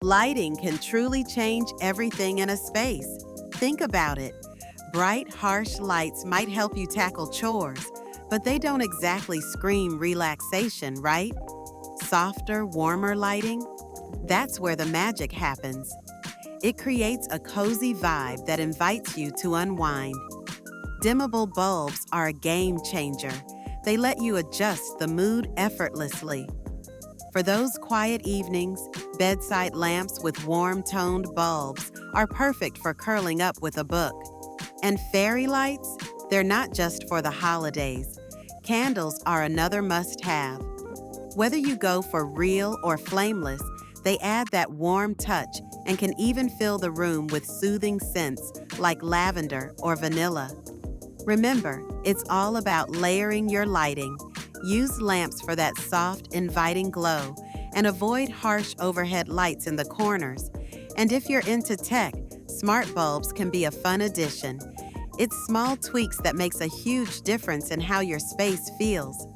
Lighting can truly change everything in a space. Think about it. Bright, harsh lights might help you tackle chores, but they don't exactly scream relaxation, right? Softer, warmer lighting? That's where the magic happens. It creates a cozy vibe that invites you to unwind. Dimmable bulbs are a game changer. They let you adjust the mood effortlessly. For those quiet evenings, bedside lamps with warm-toned bulbs are perfect for curling up with a book. And fairy lights? They're not just for the holidays. Candles are another must-have. Whether you go for real or flameless, they add that warm touch and can even fill the room with soothing scents like lavender or vanilla. Remember, it's all about layering your lighting. Use lamps for that soft, inviting glow, and avoid harsh overhead lights in the corners. And if you're into tech, smart bulbs can be a fun addition. It's small tweaks that makes a huge difference in how your space feels.